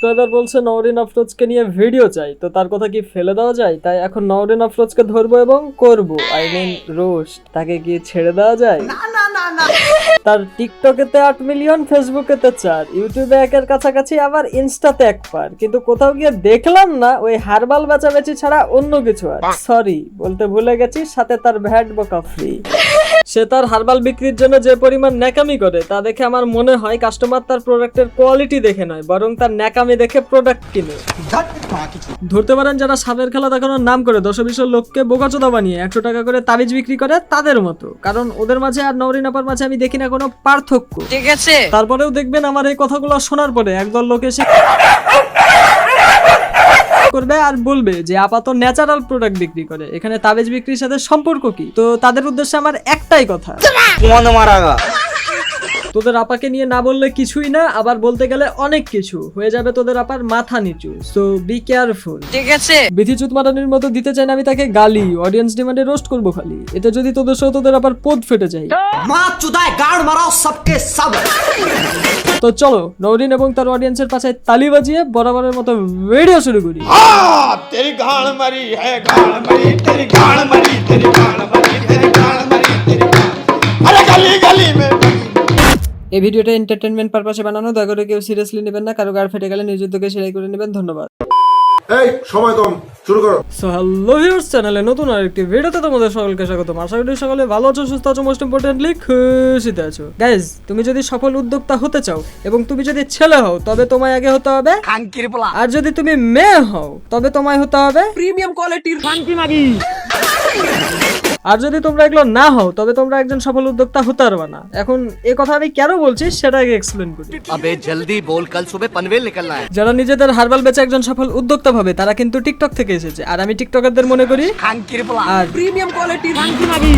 Subscriber বলছে নওরিন আফরোজকে নিয়ে video চাই, তো তার কথা কি ফেলে দেওয়া যায়? তাই এখন নওরিন আফরোজকে ধরবো এবং করব, আই মিন রোস্ট। তাকে কি ছেড়ে দেওয়া যায়? না না না না। তার টিকটকেতে 8 মিলিয়ন, ফেসবুকেতে 4, ইউটিউবে 1-এর কাছাকাছি, আবার ইনস্টাতে 1 পার, কিন্তু কোথাও গিয়ে দেখলাম না ওই হারবাল বেচাবেচি ছাড়া অন্য কিছু। আর সরি বলতে ভুলে গেছি, সাথে তার ভ্যাট বকা ফ্রি। সে তার হারবাল বিক্রির জন্য যে পরিমাণ ন্যাকামি করে তা দেখে আমার মনে হয় কাস্টমার তার প্রোডাক্টের কোয়ালিটি দেখে নয়, বরং তার ন্যাকামি দেখে প্রোডাক্ট কিনে। ধরতে পারেন যারা সাপের খেলা দেখানোর নাম করে 10-20 লোককে বোকাচোদা বানিয়ে 100 টাকা করে তাবিজ বিক্রি করে তাদের মতো, কারণ ওদের মাঝে আর নওরিন আপার মাঝে আমি দেখি না কোনো পার্থক্য। ঠিক আছে, তারপরেও দেখবেন আমার এই কথাগুলো শোনার পরে একদল লোক এসে করবে আর বলবে যে আপা তো ন্যাচারাল প্রোডাক্ট বিক্রি করে, এখানে তাবিজ বিক্রির সাথে সম্পর্ক কি? তো তাদের উদ্দেশ্যে আমার একটাই কথা, তোদের আপাকে নিয়ে না বললে কিছুই না, আবার বলতে গেলে অনেক কিছু হয়ে যাবে তোদের আপার মাথা নিচু। So be careful. ঠিক আছে, বিধিচুত মারানির মতো দিতে চাই না আমি তাকে গালি, অডিয়েন্স ডিমান্ডে রোস্ট করবো খালি। এটা যদি তোদের সাথে তোদের আপার পোদ ফেটে যায়, মা চুদায় গাড় মারাও সবকে সব। তো চলো নওরিন এবং তার অডিয়েন্সের পাশে তালি বাজিয়ে বরাবরের মতো ভিডিও শুরু করি। तेरी गाड़ मरी है, गाड़ मरी, तेरी गाड़ मरी, तेरी गाड़ मरी, तेरी गाड़ मरी, तेरी गाड़। अरे गली गली में এই ভিডিওটা এন্টারটেইনমেন্ট পারপাসে বানানো, দয়া করে কেউ সিরিয়াসলি নেবেন না। কারো গাড় ফেটে গেলে নিজ উদ্যোগে সেলাই করে নেবেন। ধন্যবাদ। এই সময় কম, শুরু করো। সো হ্যালো ভিউয়ার্স, চ্যানেলে নতুন আরেকটি ভিডিওতে তোমাদের সকলকে স্বাগতম। আশা করি সকলে ভালো আছো, সুস্থ আছো, মোস্ট ইম্পর্টেন্টলি খুশিতে আছো। গাইজ, তুমি যদি সফল উদ্যোক্তা হতে চাও এবং তুমি যদি ছেলে হও তবে তোমায় আগে হতে হবে খানকির পোলা, আর যদি তুমি মেয়ে হও তবে তোমায় হতে হবে প্রিমিয়াম কোয়ালিটির খানকি মাগি। আর যদি তোমরা এগুলো না হও তবে তোমরা একজন সফল উদ্যোক্তা হতে পারবে না। এখন এই কথা আমি কেন বলছি সেটা আগে এক্সপ্লেন করি। अबे जल्दी बोल, कल सुबह पनवेल निकलना है। যারা নিজেদের হারবাল বেচে একজন সফল উদ্যোক্তা ভাবে তারা কিন্তু টিকটক থেকে এসেছে, আর আমি টিকটকারদের মনে করি খানকির পোলা, আর প্রিমিয়াম কোয়ালিটির খানকি মাগি।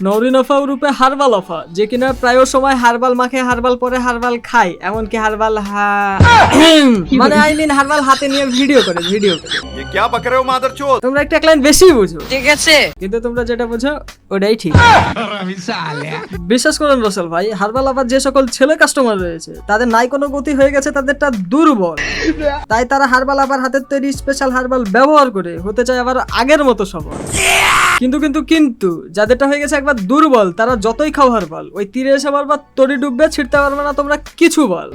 নওরিন আফা রূপে হারবাল আফা, যে কিনা প্রায় সময় হারবাল মাখে, হারবাল পরে, হারবাল খায়, এমনকি হারবাল মানে আই মিন হারবাল হাতে নিয়ে ভিডিও করে। ये क्या बक रहे हो मादरचोद? তোমরা একটা লাইন বেশি বুঝো, ঠিক আছে, কিন্তু তোমরা যেটা বুঝো ওটাই ঠিক। বিশ্বাস করেন রসেল ভাই, হারবাল আফার যে সকল ছেলে কাস্টমার রয়েছে তাদের নাই কোনো গতি হয়ে গেছে, তাদেরটা দুর্বল, তাই তারা হারবাল আফার হাতের তৈরি স্পেশাল হারবাল ব্যবহার করে হতে চায় আবার আগের মতো সবল। কিন্তু যাদেরটা হয়ে গেছে একবার দুর্বল, তারা যতই খাও হারবাল, ওই তীরে এসে বারবার তরি ডুববে, ছিটতে পারবে না তোমরা কিছু বল।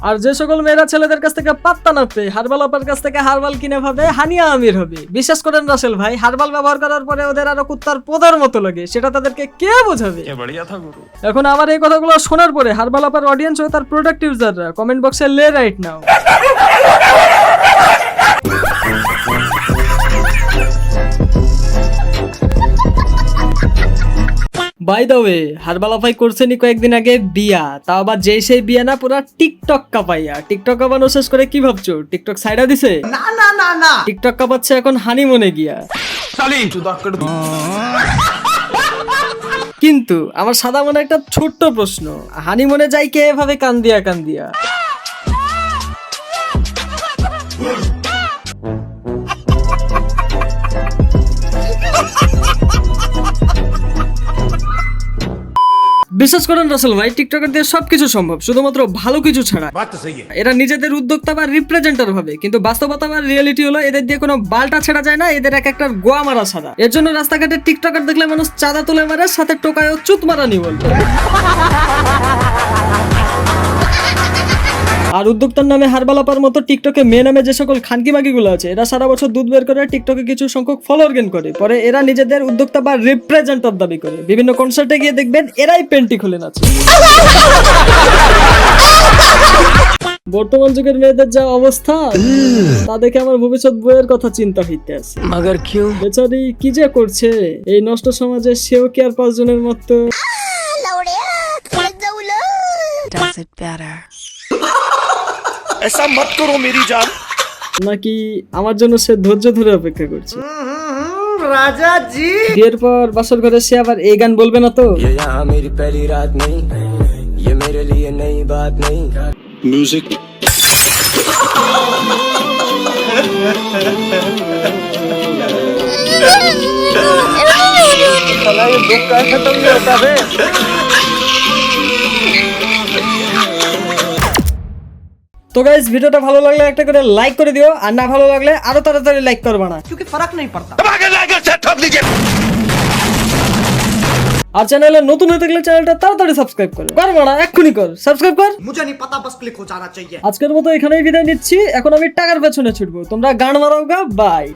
আর যে সকল মেয়েরা ছেলেদের কাছ থেকে পাত্তা না পেয়ে হারবাল আপার কাছ থেকে হারবাল কিনে ভাবে হানিয়া আমির হবে, বিশ্বাস করেন রাসেল ভাই, হারবাল ব্যবহার করার পরে ওদের আরো কুত্তার পোদার মতো লাগে, সেটা তাদেরকে কে বোঝাবে? এখন আমার এই কথাগুলো শোনার পরে হারবাল আপার অডিয়েন্স ও তার প্রোডাক্ট ইউজাররা কমেন্ট বক্সে লে right now. By the way, herbal আফাই করছেনি কয়েকদিন আগে বিয়া, তাও আবার যেই সেই বিয়া না, পুরা টিকটক কাপাইয়া। টিকটক কাপানো শেষ করে কি ভাবছো টিকটক সাইডা দিছে? না না না না, টিকটক কাপাচ্ছে এখন হানিমুনে গিয়া। কিন্তু আমার সাদা মনে একটা ছোট্ট প্রশ্ন, হানিমুনে যাই কে এভাবে কান দিয়া? বিশ্বাস করেন রাসেল ভাই, টিকটকার দিয়ে সবকিছু সম্ভব, শুধুমাত্র ভালো কিছু ছাড়া। এরা নিজেদের উদ্যোক্তা বা রিপ্রেজেন্টার ভাবে, কিন্তু বাস্তবতা বা রিয়েলিটি হলো এদের দিয়ে কোনো বালটা ছেড়া যায় না, এদের এক একটা গোয়া মারা ছাড়া। এর জন্য রাস্তাঘাটে টিকটকার দেখলে মানুষ চাঁদা তুলে মারে, সাথে টোকায় ও চুত মারানি বলবে। আর উদ্যোক্তার নামে হারবাল আপার মতো টিকটকে মেয়ে নামে যে সকল খানকি মাগিগুলো আছে, এরা সারা বছর দুধ বের করে টিকটকে কিছু সংখ্যক ফলোয়ার গেইন করে, পরে এরা নিজেদের উদ্যোক্তা বা রিপ্রেজেন্টার দাবি করে। বিভিন্ন কনসার্টে গিয়ে দেখবেন এরাই পেন্টি খুলে নাচে। বর্তমান যুগের মেয়েদের যা অবস্থা তা দেখে আমার ভবিষ্যৎ বইয়ের কথা চিন্তা হইতে আছে। মাগার কিউ বেচারি কি যে করছে এই নষ্ট সমাজে, সেও কি আর 5 জনের মতো? Does it better? ऐसा मत करो मेरी जान। নাকি আমার জন্য সে ধৈর্য ধরে অপেক্ষা করছে? রাজা জি, বিয়ের পর বাসর ঘরে সে আবার এই গান বলবে না তো? ये यहाँ मेरी पहली रात नहीं, ये मेरे लिए नई बात नहीं। म्यूजिक साला ये बुक का खत्म नहीं होता है। গাইস ভিডিওটা ভালো লাগলে একটা করে লাইক করে দিও, আর না ভালো লাগলে আরো তাড়াতাড়ি লাইক করবে না, क्योंकि फर्क नहीं पड़ता। আর চ্যানেলে নতুন হয়ে থাকলে চ্যানেলটা তাড়াতাড়ি সাবস্ক্রাইব করে পারবে না, এক্ষুনি কর, সাবস্ক্রাইব কর। मुझे नहीं पता, बस क्लिक हो जाना चाहिए। আজকের মতো এখানেই বিদায় নিচ্ছি, এখন আমি টাকার পেছনে ছুটবো, তোমরা গান মারাও গা, বাই।